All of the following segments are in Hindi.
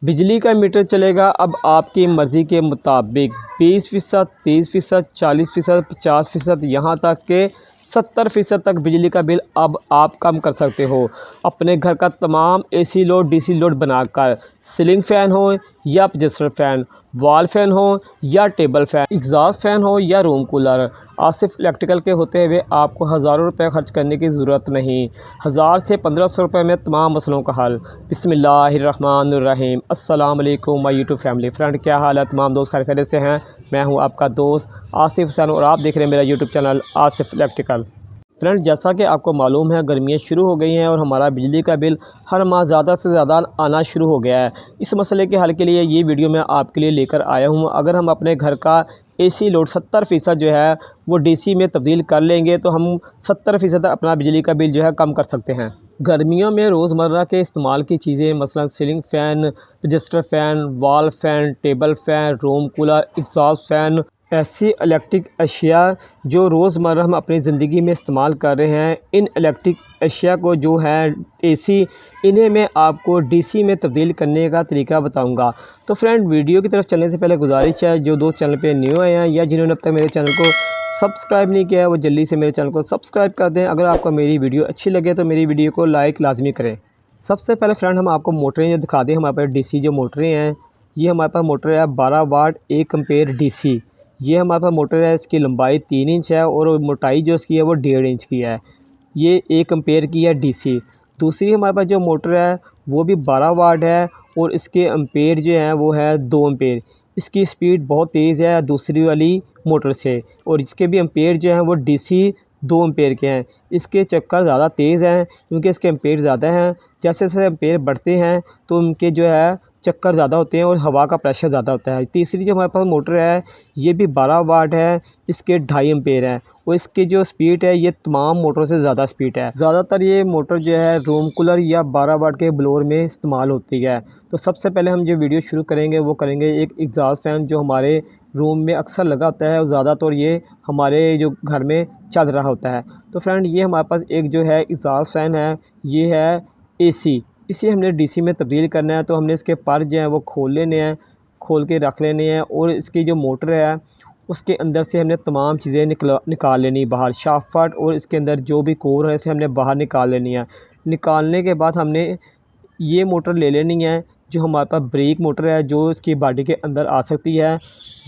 बिजली का मीटर चलेगा अब आपकी मर्ज़ी के मुताबिक 20%, 30%, 40%, 50%, यहाँ तक के 70% तक बिजली का बिल अब आप कम कर सकते हो। अपने घर का तमाम एसी लोड, डीसी लोड बनाकर, सीलिंग फ़ैन हो या एडजस्टर फ़ैन, वॉल फ़ैन हो या टेबल फ़ैन, एग्ज़ॉस्ट फ़ैन हो या रूम कूलर, आसिफ इलेक्ट्रिकल के होते हुए आपको हज़ारों रुपए खर्च करने की ज़रूरत नहीं। 1000 से 1500 रुपए में तमाम मसलों का हल। बिस्मिल्लाहिर्रहमानिर्रहीम। अस्सलाम वालेकुम माय यूट्यूब फैमिली फ्रेंड, क्या हाल है तमाम दोस्त? खैरियत से हैं? मैं हूं आपका दोस्त आसिफ हुसैन और आप देख रहे हैं मेरा YouTube channel Asif electrical. Friend, जैसा कि आपको मालूम है गर्मियाँ शुरू हो गई हैं और हमारा बिजली का बिल हर माह ज़्यादा से ज़्यादा आना शुरू हो गया है। इस मसले के हल के लिए ये वीडियो मैं आपके लिए लेकर आया हूँ। अगर हम अपने घर का एसी लोड 70% जो है वो डीसी में तब्दील कर लेंगे तो हम 70% अपना बिजली का बिल जो है कम कर सकते हैं। गर्मियों में रोज़मर्रा के इस्तेमाल की चीज़ें मसलन ceiling fan, adjuster fan, wall fan, table fan, room cooler, exhaust fan, ऐसी इलेक्ट्रिक अशिया जो रोज़मर्रा हम अपनी ज़िंदगी में इस्तेमाल कर रहे हैं, इन इलेक्ट्रिक अशिया को जो है एसी, इन्हें मैं आपको डीसी में तब्दील करने का तरीका बताऊंगा। तो फ्रेंड, वीडियो की तरफ चलने से पहले गुजारिश है, जो दोस्त चैनल पे न्यू आए हैं या जिन्होंने अब तक मेरे चैनल को सब्सक्राइब नहीं किया है वो जल्दी से मेरे चैनल को सब्सक्राइब कर दें। अगर आपको मेरी वीडियो अच्छी लगे तो मेरी वीडियो को लाइक लाजमी करें। सबसे पहले फ्रेंड हम आपको मोटरें जो दिखा दें, हमारे पास डीसी जो मोटरें हैं, ये हमारे पास मोटर है 12 वाट 1 एम्पेयर डीसी। ये हमारे पास मोटर है, इसकी लंबाई 3 इंच है और मोटाई जो इसकी है वो 1.5 इंच की है। ये 1 एम्पेयर की है डीसी। दूसरी हमारे पास जो मोटर है वो भी 12 वाट है और इसके एम्पेयर जो है वो है 2 एम्पेयर। इसकी स्पीड बहुत तेज़ है दूसरी वाली मोटर से और इसके भी एम्पेयर जो हैं वो डीसी 2 एम्पेयर के हैं। इसके चक्कर ज़्यादा तेज़ हैं क्योंकि इसके एम्पेयर ज़्यादा हैं। जैसे जैसे एम्पेयर बढ़ते हैं तो उनके जो है चक्कर ज़्यादा होते हैं और हवा का प्रेशर ज़्यादा होता है। तीसरी जो हमारे पास मोटर है ये भी 12 वाट है, इसके 2.5 एम्पेयर हैं और इसकी जो स्पीड है ये तमाम मोटरों से ज़्यादा स्पीड है। ज़्यादातर ये मोटर जो है रूम कूलर या 12 वाट के ब्लोअर में इस्तेमाल होती है। तो सबसे पहले हम जो वीडियो शुरू करेंगे वो करेंगे एक एग्ज़ॉस्ट फ़ैन जो हमारे रूम में अक्सर लगा होता है और ज़्यादातर ये हमारे जो घर में चल रहा होता है। तो फ्रेंड, ये हमारे पास एक जो है एग्ज़ॉस्ट फ़ैन है, ये है एसी। इसे हमने डीसी में तब्दील करना है तो हमने इसके पर जो हैं वो खोल लेने हैं, खोल के रख लेने हैं और इसकी जो मोटर है उसके अंदर से हमने तमाम चीज़ें निकाल लेनी बाहर, शाफ्ट और इसके अंदर जो भी कोर है इसे हमने बाहर निकाल लेनी है। निकालने के बाद हमने ये मोटर ले लेनी है जो हमारे पास ब्रेक मोटर है जो इसकी बॉडी के अंदर आ सकती है,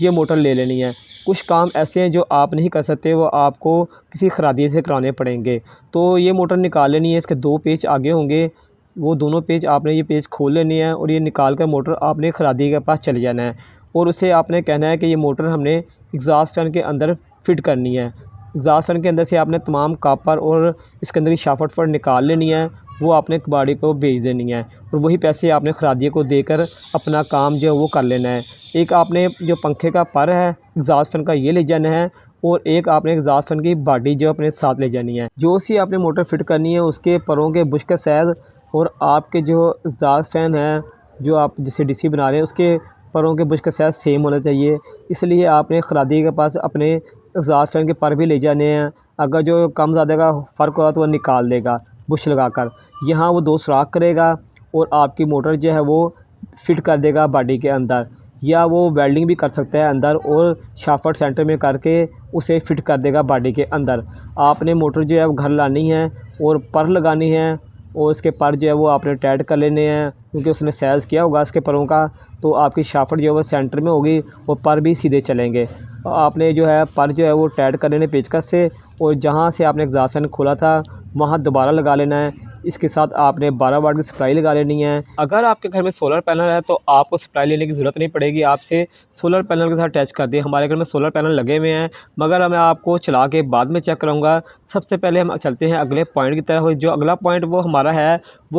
ये मोटर ले लेनी है। कुछ काम ऐसे हैं जो आप नहीं कर सकते, वो आपको किसी खरादी से कराने पड़ेंगे। तो ये मोटर निकाल लेनी है, इसके 2 पेच आगे होंगे, वो दोनों पेच आपने ये पेच खोल लेनी है और ये निकाल कर मोटर आपने खरादी के पास चले जाना है और उसे आपने कहना है कि ये मोटर हमने एग्ज़ॉस्ट फ़ैन के अंदर फ़िट करनी है। एग्ज़ॉस्ट फ़ैन के अंदर से आपने तमाम कापर और इसके अंदर की शाफ्ट निकाल लेनी है, वो आपने कबाड़ी को भेज देनी है और वही पैसे आपने खरादिये को देकर अपना काम जो है वो कर लेना है। एक आपने जो पंखे का पर है एग्ज़ॉस्ट फ़ैन का ये ले जाना है और एक आपने एग्ज़ॉस्ट फ़ैन की बॉडी जो अपने साथ ले जानी है। जो सी आपने मोटर फिट करनी है उसके परों के बुश का साइज़ और आपके जो एग्ज़ॉस्ट फ़ैन है जो आप जिसे डीसी बना रहे हैं उसके परों के बुश का साइज़ सेम होना चाहिए। इसलिए आपने खरादी के पास अपने एग्ज़ॉस्ट फ़ैन के पर भी ले जाने हैं। अगर जो कम ज़्यादा का फ़र्क होगा तो वह निकाल देगा बुश लगाकर। यहाँ वो 2 सुराख करेगा और आपकी मोटर जो है वो फिट कर देगा बॉडी के अंदर, या वो वेल्डिंग भी कर सकता है अंदर और शाफ्ट सेंटर में करके उसे फिट कर देगा बॉडी के अंदर। आपने मोटर जो है वो घर लानी है और पर लगानी है और इसके पर जो है वो आपने टाइट कर लेने हैं क्योंकि उसने साइज़ किया होगा इसके परों का, तो आपकी शाफ्ट जो है वो सेंटर में होगी और पर भी सीधे चलेंगे। आपने जो है पर जो है वो टाइट कर लेने पेचकस से और जहाँ से आपने एग्ज़ॉस्ट फ़ैन खोला था वहाँ दोबारा लगा लेना है। इसके साथ आपने 12 वाट की सप्लाई लगा लेनी है। अगर आपके घर में सोलर पैनल है तो आपको सप्लाई लेने की ज़रूरत नहीं पड़ेगी, आपसे सोलर पैनल के साथ अटैच कर दें। हमारे घर में सोलर पैनल लगे हुए हैं मगर मैं आपको चला के बाद में चेक करूँगा। सबसे पहले हम चलते हैं अगले पॉइंट की तरफ। जो अगला पॉइंट वो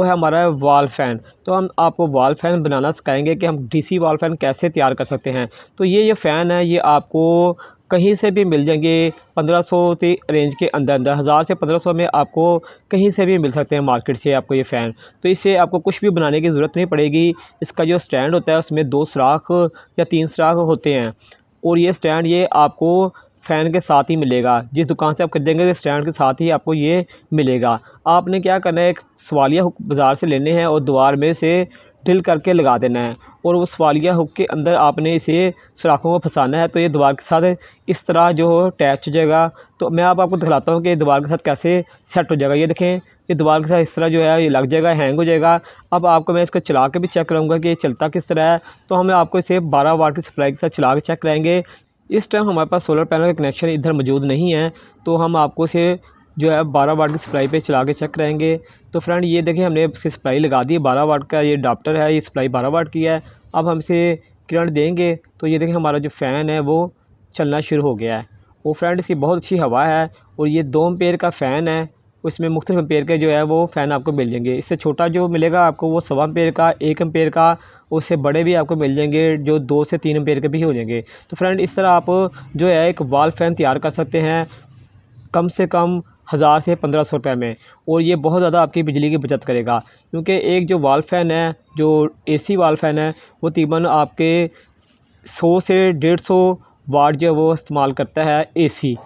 है हमारा वॉल फ़ैन। तो हम आपको वॉल फ़ैन बनाना सिखाएंगे कि हम डीसी वॉल फ़ैन कैसे तैयार कर सकते हैं। तो ये फ़ैन है, ये आपको कहीं से भी मिल जाएंगे 1500 के रेंज के अंदर 1000 से 1500 में आपको कहीं से भी मिल सकते हैं मार्केट से आपको ये फ़ैन। तो इससे आपको कुछ भी बनाने की ज़रूरत नहीं पड़ेगी। इसका जो स्टैंड होता है उसमें 2 सुराख या 3 सुराख होते हैं और ये स्टैंड ये आपको फ़ैन के साथ ही मिलेगा। जिस दुकान से आप खरीदेंगे तो स्टैंड के साथ ही आपको ये मिलेगा। आपने क्या करना है, एक सवालिया हुक बाज़ार से लेने हैं और दीवार में से ड्रिल करके लगा देना है और उस वालिया हुक के अंदर आपने इसे सुराखों को फंसाना है। तो ये दीवार के साथ इस तरह जो अटैच हो जाएगा। तो मैं अब आपको दिखलाता हूँ कि दीवार के साथ कैसे सेट हो जाएगा। ये देखें, ये दीवार के साथ इस तरह जो है ये लग जाएगा, हैंग हो जाएगा। अब आपको मैं इसको चला के भी चेक कराऊंगा कि ये चलता किस तरह है। तो हमें आपको इसे 12 वाट की सप्लाई के साथ चला के चेक कराएंगे। इस टाइम हमारे पास सोलर पैनल का कनेक्शन इधर मौजूद नहीं है, तो हम आपको इसे जो है 12 वाट की सप्लाई पे चला के चेक कराएंगे। तो फ्रेंड ये देखिए, हमने इसकी सप्लाई लगा दी है 12 वाट का, ये अडाप्टर है, ये सप्लाई 12 वाट की है। अब हम इसे करंट देंगे तो ये देखिए हमारा जो फ़ैन है वो चलना शुरू हो गया है। वो फ्रेंड इसकी बहुत अच्छी हवा है और ये 2 एम्पेयर का फ़ैन है। उसमें मुख्तलिफ एम्पेयर के जो है वो फ़ैन आपको मिल जाएंगे। इससे छोटा जो मिलेगा आपको वो 1.25 एम्पेयर का, 1 एम्पेयर का, उससे बड़े भी आपको मिल जाएंगे जो 2 से 3 एम्पेयर के भी हो जाएंगे। तो फ्रेंड इस तरह आप जो है एक वॉल फ़ैन तैयार कर सकते हैं कम से कम 1000 से 1500 रुपये में, और ये बहुत ज़्यादा आपकी बिजली की बचत करेगा। क्योंकि एक जो वॉल फ़ैन है, जो एसी वॉल फ़ैन है, वो तकरीबन आपके 100 से 150 वाट जो है वो इस्तेमाल करता है एसी।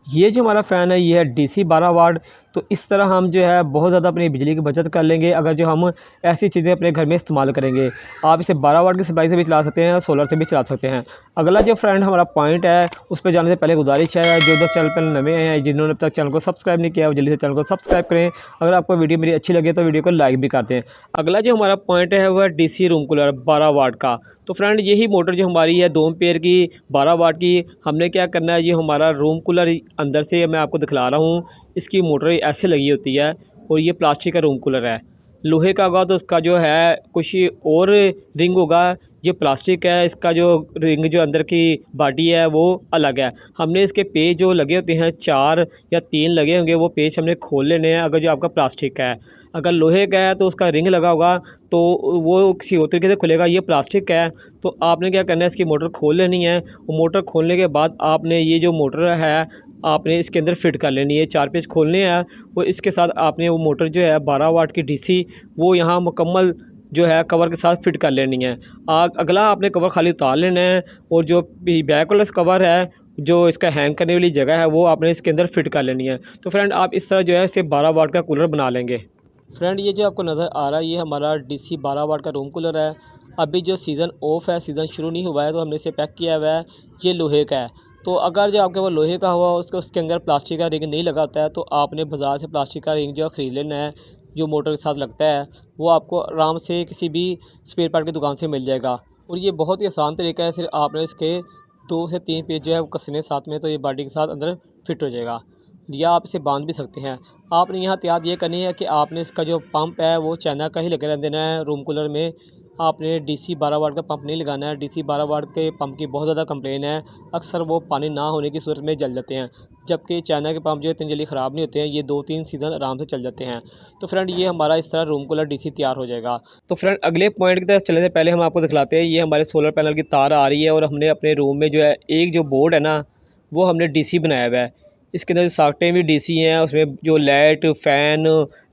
ये जो हमारा फ़ैन है ये है डीसी 12 वाट। तो इस तरह हम जो है बहुत ज़्यादा अपनी बिजली की बचत कर लेंगे अगर जो हम ऐसी चीज़ें अपने घर में इस्तेमाल करेंगे। आप इसे 12 वाट की सप्लाई से भी चला सकते हैं और सोलर से भी चला सकते हैं। अगला जो फ्रेंड हमारा पॉइंट है उस पर जाने से पहले गुजारिश है, जो चैनल पर नए हैं, जिन्होंने अब तक चैनल को सब्सक्राइब नहीं किया वो जल्दी से चैनल को सब्सक्राइब करें। अगर आपको वीडियो मेरी अच्छी लगे तो वीडियो को लाइक भी कर दें। अगला जो हमारा पॉइंट है वह डीसी रूम कूलर 12 वाट का। तो फ्रेंड यही मोटर जो हमारी है 2 एम्पेयर की 12 वाट की, हमने क्या करना है, ये हमारा रूम कूलर अंदर से मैं आपको दिखला रहा हूँ। इसकी मोटर ऐसे लगी होती है और ये प्लास्टिक का रूम कूलर है। लोहे का होगा तो उसका जो है कुछ और रिंग होगा, ये प्लास्टिक है, इसका जो रिंग जो अंदर की बॉडी है वो अलग है। हमने इसके पेज जो लगे होते हैं 4 या 3 लगे होंगे, वो पेज हमने खोल लेने हैं। अगर जो आपका प्लास्टिक का है, अगर लोहे का है तो उसका रिंग लगा होगा तो वो किसी और तरीके से खुलेगा। ये प्लास्टिक का है तो आपने क्या करना है, इसकी मोटर खोल लेनी है। और मोटर खोलने के बाद आपने ये जो मोटर है आपने इसके अंदर फिट कर लेनी है। 4 पेच खोलने हैं और इसके साथ आपने वो मोटर जो है 12 वाट की डीसी वो यहाँ मुकम्मल जो है कवर के साथ फिट कर लेनी है। अगला आपने कवर खाली उतार लेना है और जो बैक वाला कवर है, जो इसका हैंग करने वाली जगह है, वो आपने इसके अंदर फिट कर लेनी है। तो फ्रेंड आप इस तरह जो है इसे 12 वाट का कूलर बना लेंगे। फ्रेंड ये जो आपको नज़र आ रहा है ये हमारा डीसी 12 वाट का रूम कूलर है। अभी जो सीज़न ऑफ है, सीज़न शुरू नहीं हुआ है, तो हमने इसे पैक किया हुआ है। ये लोहे का है। तो अगर जो आपके वो लोहे का हुआ उसके अंदर प्लास्टिक का रिंग नहीं लगा होता है तो आपने बाज़ार से प्लास्टिक का रिंग जो है ख़रीद लेना है, जो मोटर के साथ लगता है। वो आपको आराम से किसी भी स्पेयर पार्ट की दुकान से मिल जाएगा। और ये बहुत ही आसान तरीका है, सिर्फ आपने इसके 2 से 3 पेज जो है वो कसने साथ में, तो ये बॉडी के साथ अंदर फिट हो जाएगा। या आप इसे बांध भी सकते हैं। आपने यहाँ एहतियात ये करनी है कि आपने इसका जो पंप है वो चाइना का ही लगा रहने देना है। रूम कूलर में आपने डीसी 12 वाट का पंप नहीं लगाना है। डीसी 12 वाट के पंप की बहुत ज़्यादा कंप्लेन है, अक्सर वो पानी ना होने की सूरत में जल जाते हैं, जबकि चाइना के पंप जो है इतनी जल्दी ख़राब नहीं होते हैं, ये 2-3 सीज़न आराम से चल जाते हैं। तो फ्रेंड ये हमारा इस तरह रूम कूलर डीसी तैयार हो जाएगा। तो फ्रेंड अगले पॉइंट की तरफ चलने से पहले हम आपको दिखलाते हैं, ये हमारे सोलर पैनल की तार आ रही है और हमने अपने रूम में जो है एक जो बोर्ड है ना वो हमने डीसी बनाया हुआ है। इसके अंदर सॉकेटें भी डीसी हैं, उसमें जो लाइट, फ़ैन,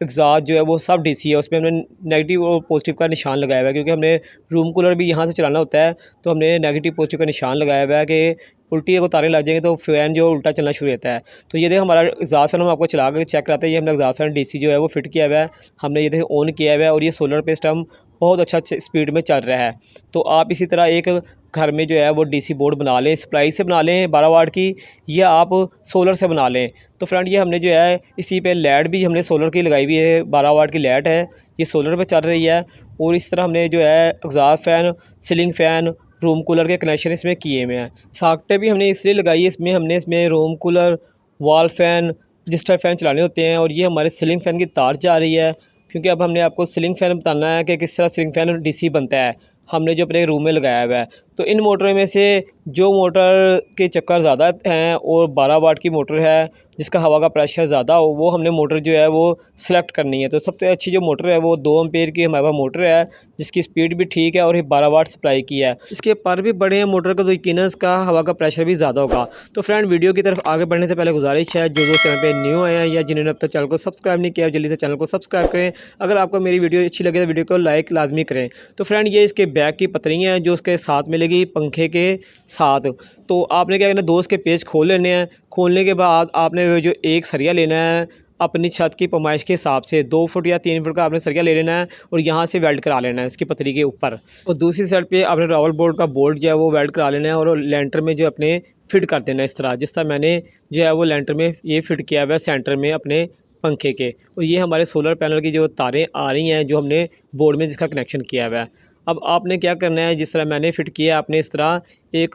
एग्ज़ॉस्ट जो है वो सब डीसी है। उसमें हमने नेगेटिव और पॉजिटिव का निशान लगाया हुआ है, क्योंकि हमने रूम कूलर भी यहाँ से चलाना होता है। तो हमने नेगेटिव पॉजिटिव का निशान लगाया हुआ है कि उल्टी अगर तारें लग जाएंगी तो फ़ैन जो उल्टा चलना शुरू होता है। तो ये देखिए हमारा एग्ज़ॉस्ट फ़ैन हम आपको चला कर चेक कराते हैं। ये हमने एग्ज़ॉस्ट फ़ैन डीसी जो है वो फिट किया हुआ है, हमने ये देखिए ऑन किया हुआ है और ये सोलर पे सिस्टम बहुत अच्छा स्पीड में चल रहा है। तो आप इसी तरह एक घर में जो है वो डीसी बोर्ड बना लें, सप्लाई से बना लें 12 वाट की, या आप सोलर से बना लें। तो फ्रेंड ये हमने जो है इसी पे लाइट भी हमने सोलर की लगाई हुई है, 12 वाट की लाइट है, ये सोलर पे चल रही है। और इस तरह हमने जो है exhaust fan, ceiling fan, room cooler के कनेक्शन इसमें किए हुए हैं। सॉकेटें भी हमने इसलिए लगाई है, इसमें room cooler, wall fan, register fan चलाने होते हैं। और ये हमारे सीलिंग फ़ैन की तार जा रही है, क्योंकि अब हमने आपको सीलिंग फ़ैन बताना है कि किस तरह सीलिंग फ़ैन डीसी बनता है, हमने जो अपने रूम में लगाया हुआ है। तो इन मोटरों में से जो मोटर के चक्कर ज़्यादा हैं और 12 वाट की मोटर है जिसका हवा का प्रेशर ज़्यादा हो, वो हमने मोटर जो है वो सिलेक्ट करनी है। तो सबसे अच्छी जो मोटर है वो 2 एम्पेयर की हमारे पास मोटर है, जिसकी स्पीड भी ठीक है और ये 12 वाट सप्लाई की है। इसके पर भी बड़े हैं मोटर का, तो यकीनन इसका हवा का प्रेशर भी ज़्यादा होगा। तो फ्रेंड वीडियो की तरफ आगे बढ़ने से पहले गुजारिश है, जो चैनल पर न्यू आए हैं या जिन्होंने अब तक चैनल को सब्सक्राइब नहीं किया जल्दी से चैनल को सब्सक्राइब करें। अगर आपको मेरी वीडियो अच्छी लगे तो वीडियो को लाइक लाजमी करें। तो फ्रेंड ये इसके बैक की पतरियाँ हैं जो उसके साथ मिलेगी पंखे के साथ। तो आपने क्या करना है, 2 इसके पेच खोल लेने हैं। खोलने के बाद आपने जो एक सरिया लेना है अपनी छत की पैमाइश के हिसाब से 2 फुट या 3 फुट का आपने सरिया ले लेना है और यहाँ से वेल्ड करा लेना है इसकी पतरी के ऊपर। और दूसरी साइड पे आपने रावल बोर्ड का बोल्ट जो है वो वेल्ड करा लेना है और लेंटर में जो अपने फिट कर देना है इस तरह, जिस तरह मैंने जो है वो लेंटर में ये फिट किया हुआ है सेंटर में अपने पंखे के। और ये हमारे सोलर पैनल की जो तारें आ रही हैं जो हमने बोर्ड में जिसका कनेक्शन किया हुआ है। अब आपने क्या करना है, जिस तरह मैंने फ़िट किया आपने इस तरह एक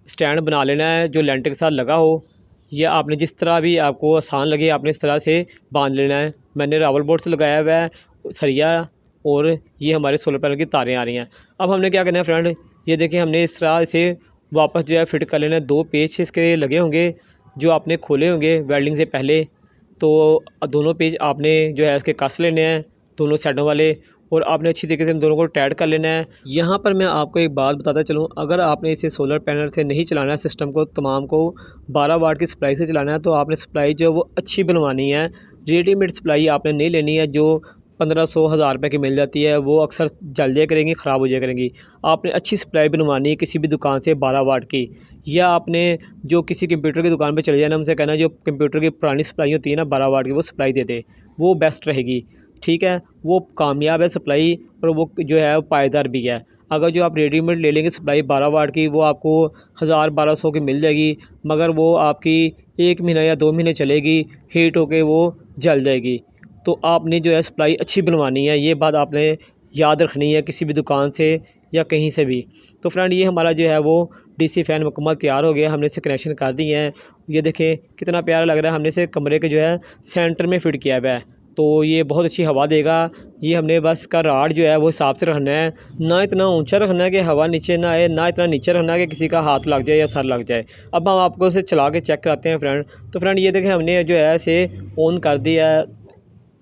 स्टैंड बना लेना है जो लेंटर के साथ लगा हो, या आपने जिस तरह भी आपको आसान लगे आपने इस तरह से बांध लेना है। मैंने रावल बोर्ड से लगाया हुआ है सरिया और ये हमारे सोलर पैनल की तारें आ रही हैं। अब हमने क्या करना है फ्रेंड, ये देखिए हमने इस तरह से वापस जो है फिट कर लेना है। 2 पेच इसके लगे होंगे जो आपने खोले होंगे वेल्डिंग से पहले, तो दोनों पेज आपने जो है इसके कस लेने हैं दोनों साइडों वाले, और आपने अच्छी तरीके से इन दोनों को टाइट कर लेना है। यहाँ पर मैं आपको एक बात बताता चलूँ, अगर आपने इसे सोलर पैनल से नहीं चलाना है, सिस्टम को तमाम को 12 वाट की सप्लाई से चलाना है, तो आपने सप्लाई जो है वो अच्छी बनवानी है। रेडीमेड सप्लाई आपने नहीं लेनी है जो 1500-1000 रुपये की मिल जाती है, वो अक्सर जल जाया करेंगी, ख़राब हो जाया करेंगी। आपने अच्छी सप्लाई बनवानी है किसी भी दुकान से 12 वाट की, या आपने जो किसी कंप्यूटर की दुकान पे चले जाना, उनसे कहना जो कंप्यूटर की पुरानी सप्लाई होती है ना 12 वाट की, वो सप्लाई दे दे, वो बेस्ट रहेगी। ठीक है, वो कामयाब है सप्लाई और वो जो है वो पायदार भी है। अगर जो आप रेडीमेड ले लेंगे सप्लाई 12 वाट की, वो आपको 1000-1200 की मिल जाएगी, मगर वो आपकी 1 महीना या 2 महीने चलेगी, हीट होके वो जल जाएगी। तो आपने जो है सप्लाई अच्छी बनवानी है, ये बात आपने याद रखनी है किसी भी दुकान से या कहीं से भी। तो फ्रेंड ये हमारा जो है वो डीसी फ़ैन मुकम्मल तैयार हो गया, हमने इसे कनेक्शन कर दिए हैं। ये देखें कितना प्यारा लग रहा है, हमने इसे कमरे के जो है सेंटर में फ़िट किया हुआ है, तो ये बहुत अच्छी हवा देगा। ये हमने बस इसका राड जो है वो हिसाब से रखना है, ना इतना ऊंचा रखना है कि हवा नीचे ना आए, ना इतना नीचे रखना है कि किसी का हाथ लग जाए या सर लग जाए। अब हम आपको इसे चला के चेक कराते हैं फ्रेंड। तो फ्रेंड ये देखें हमने जो है इसे ऑन कर दिया है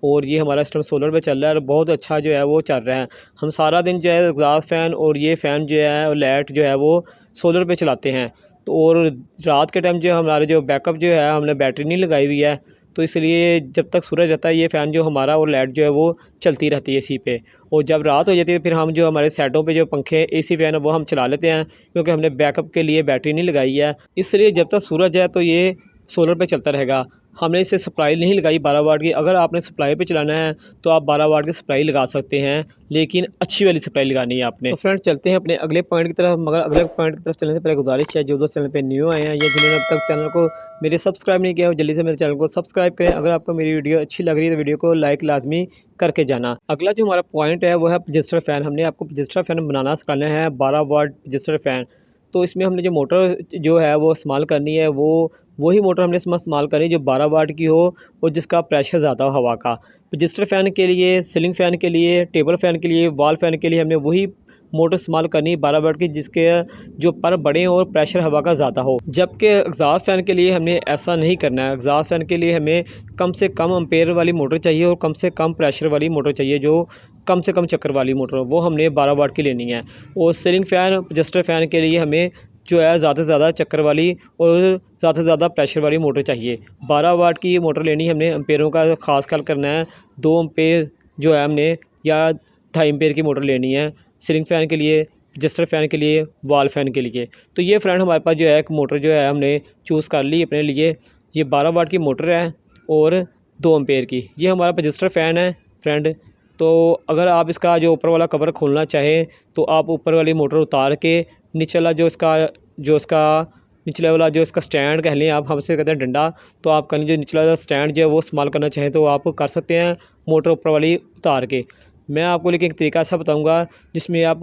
और ये हमारा सिस्टम सोलर पे चल रहा है और बहुत अच्छा जो है वो चल रहा है। हम सारा दिन जो है एग्जॉस्ट फ़ैन और ये फ़ैन जो है और लाइट जो है वो सोलर पे चलाते हैं। तो और रात के टाइम जो हमारे जो बैकअप जो है हमने बैटरी नहीं लगाई हुई है, तो इसलिए जब तक सूरज रहता है ये फ़ैन जो हमारा और लाइट जो है वो चलती रहती है इसी पे। और जब रात हो जाती है फिर हम जो हमारे साइडों पे जो पंखे एसी फ़ैन है वो हम चला लेते हैं, क्योंकि हमने बैकअप के लिए बैटरी नहीं लगाई है। इसलिए जब तक सूरज है तो ये सोलर पे चलता रहेगा। हमने इसे सप्लाई नहीं लगाई 12 वाट की। अगर आपने सप्लाई पे चलाना है तो आप 12 वाट की सप्लाई लगा सकते हैं, लेकिन अच्छी वाली सप्लाई लगानी है आपने। तो फ्रेंड चलते हैं अपने अगले पॉइंट की तरफ, मगर अगले पॉइंट की तरफ चलने से पहले गुजारिश है जो दोस्त चैनल पे न्यू आए हैं या जिन्होंने अब तक चैनल को मेरे सब्सक्राइब नहीं किया हो, जल्दी से मेरे चैनल को सब्सक्राइब करें। अगर आपको मेरी वीडियो अच्छी लग रही है तो वीडियो को लाइक लाजमी करके जाना। अगला जो हमारा पॉइंट है वो है रजिस्टर फ़ैन। हमने आपको रजिस्टर फ़ैन बनाना सिखाना है, 12 वाट रजिस्टर फ़ैन। तो इसमें हमने जो मोटर जो है वो इस्तेमाल करनी है, वो वही मोटर हमने इसमें इस्तेमाल करनी है जो 12 वाट की हो और जिसका प्रेशर ज़्यादा हो हवा का। रजिस्टर फ़ैन के लिए, सीलिंग फ़ैन के लिए, टेबल फ़ैन के लिए, वॉल फ़ैन के लिए हमने वही मोटर इस्तेमाल करनी है 12 वाट की जिसके जो पर बड़े और प्रेशर हवा का ज़्यादा हो। जबकि एग्जॉस्ट फ़ैन के लिए हमने ऐसा नहीं करना है। एग्जॉस्ट फ़ैन के लिए हमें कम से कम एम्पेयर वाली मोटर चाहिए और कम से कम प्रेशर वाली मोटर चाहिए, जो कम से कम चक्कर वाली मोटर वो हमने 12 वाट की लेनी है। और सीलिंग फ़ैन, रजिस्टर फ़ैन के लिए हमें जो है ज़्यादा से ज़्यादा चक्कर वाली और ज़्यादा से ज़्यादा प्रेशर वाली मोटर चाहिए। 12 वाट की मोटर लेनी है हमने, एम्पेयरों का ख़ास ख्याल करना है। 2 एम्पेयर जो है हमने या 2.5 एम्पेयर की मोटर लेनी है सीलिंग फ़ैन के लिए, रजिस्टर फ़ैन के लिए, वॉल फ़ैन के लिए। तो ये फ्रेंड हमारे पास जो है एक मोटर जो है हमने चूज़ कर ली अपने लिए। ये 12 वाट की मोटर है और 2 एम्पेयर की। ये हमारा रजिस्टर फ़ैन है फ्रेंड। तो अगर आप इसका जो ऊपर वाला कवर खोलना चाहें तो आप ऊपर वाली मोटर उतार के नीचे वाला जो इसका निचले वाला जो इसका स्टैंड कह लें आप, हमसे कहते हैं डंडा, तो आप कहीं जो निचला वाला स्टैंड जो है वो इस्तेमाल करना चाहें तो आप कर सकते हैं मोटर ऊपर वाली उतार के। मैं आपको लेकिन एक तरीका ऐसा बताऊंगा जिसमें आप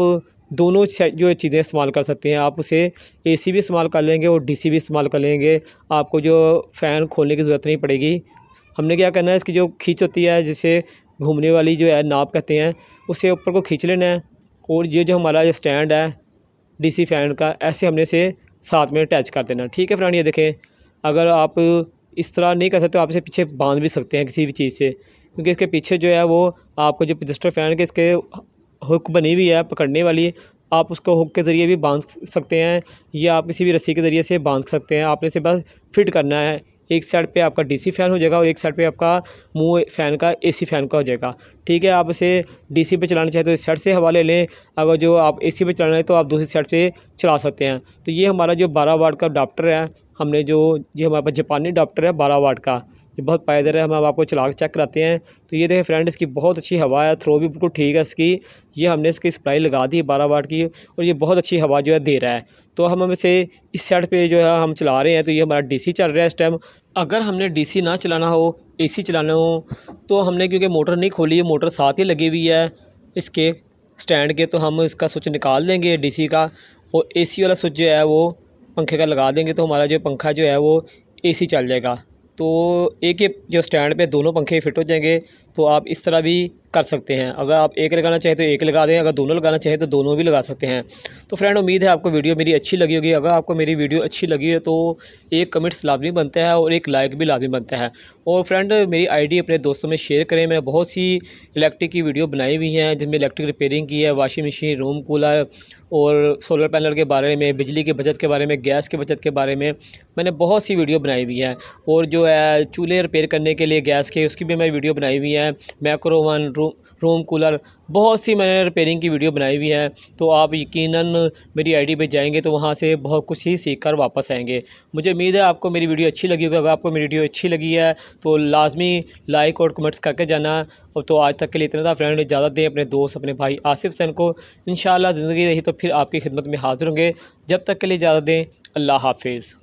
दोनों जो चीज़ें इस्तेमाल कर सकते हैं। आप उसे एसी भी इस्तेमाल कर लेंगे और डीसी भी इस्तेमाल कर लेंगे, आपको जो फ़ैन खोलने की ज़रूरत नहीं पड़ेगी। हमने क्या करना है, इसकी जो खींच होती है जिसे घूमने वाली जो है नाप कहते हैं, उसे ऊपर को खींच लेना है और ये जो हमारा ये स्टैंड है डीसी फ़ैन का, ऐसे हमने इसे साथ में अटैच कर देना। ठीक है फ्रेंड, ये देखें अगर आप इस तरह नहीं कर सकते तो आप इसे पीछे बांध भी सकते हैं किसी भी चीज़ से, क्योंकि इसके पीछे जो है वो आपको जो रजिस्टर फ़ैन के इसके हुक बनी हुई है पकड़ने वाली, आप उसको हुक के ज़रिए भी बांध सकते हैं या आप किसी भी रस्सी के ज़रिए से बांध सकते हैं। आपने इसे बस फिट करना है। एक साइड पे आपका डीसी फ़ैन हो जाएगा और एक साइड पे आपका मुंह फ़ैन का एसी फ़ैन का हो जाएगा। ठीक है, आप इसे डीसी पे चलाना चाहें तो इस साइड से हवा ले लें, अगर जो आप एसी पे चलाना है तो आप दूसरी साइड से चला सकते हैं। तो ये हमारा जो 12 वाट का अडाप्टर है, हमने जो ये हमारे पास जापानी अडाप्टर है 12 वाट का, ये बहुत पायदार है। हम अब आपको चला के चेक कराते हैं। तो ये देखें फ्रेंड, इसकी बहुत अच्छी हवा है, थ्रो भी बिल्कुल ठीक है इसकी। ये हमने इसकी सप्लाई लगा दी 12 वाट की और ये बहुत अच्छी हवा जो है दे रहा है। तो हम इसे इस साइड पे जो है हम चला रहे हैं, तो ये हमारा डीसी चल रहा है इस टाइम। अगर हमने डीसी ना चलाना हो, एसी चलाना हो, तो हमने क्योंकि मोटर नहीं खोली है, मोटर साथ ही लगी हुई है इसके स्टैंड के, तो हम इसका स्विच निकाल देंगे डीसी का और एसी वाला स्विच जो है वो पंखे का लगा देंगे। तो हमारा जो पंखा जो है वो एसी चल जाएगा। तो एक ही जो स्टैंड पे दोनों पंखे फिट हो जाएंगे। तो आप इस तरह भी कर सकते हैं। अगर आप एक लगाना चाहें तो एक लगा दें, अगर दोनों लगाना चाहें तो दोनों भी लगा सकते हैं। तो फ्रेंड, उम्मीद है आपको वीडियो मेरी अच्छी लगी होगी। अगर आपको मेरी वीडियो अच्छी लगी है तो एक कमेंट्स लाजमी बनता है और एक लाइक भी लाजमी बनता है। और फ्रेंड, मेरी आईडी अपने दोस्तों में शेयर करें। मैंने बहुत सी इलेक्ट्रिक की वीडियो बनाई हुई हैं जिनमें इलेक्ट्रिक रिपेयरिंग की है, वॉशिंग मशीन, रूम कूलर और सोलर पैनल के बारे में, बिजली की बचत के बारे में, गैस की बचत के बारे में मैंने बहुत सी वीडियो बनाई हुई है। और जो है चूल्हे रिपेयर करने के लिए गैस के, उसकी भी मैंने वीडियो बनाई हुई है। मैक्रो ओवन, रूम कूलर, बहुत सी मैंने रिपेयरिंग की वीडियो बनाई हुई है। तो आप यकीनन मेरी आईडी पे जाएंगे तो वहाँ से बहुत कुछ ही सीख कर वापस आएंगे। मुझे उम्मीद है आपको मेरी वीडियो अच्छी लगी होगी। अगर आपको मेरी वीडियो अच्छी लगी है तो लाजमी लाइक और कमेंट्स करके जाना। और तो आज तक के लिए इतना था फ्रेंड, इजाज़त दें अपने दोस्त, अपने भाई आसिफ सैन को। इंशाल्लाह ज़िंदगी रही तो फिर आपकी खिदमत में हाज़िर होंगे। जब तक के लिए इजाज़त दें, अल्लाह हाफिज़।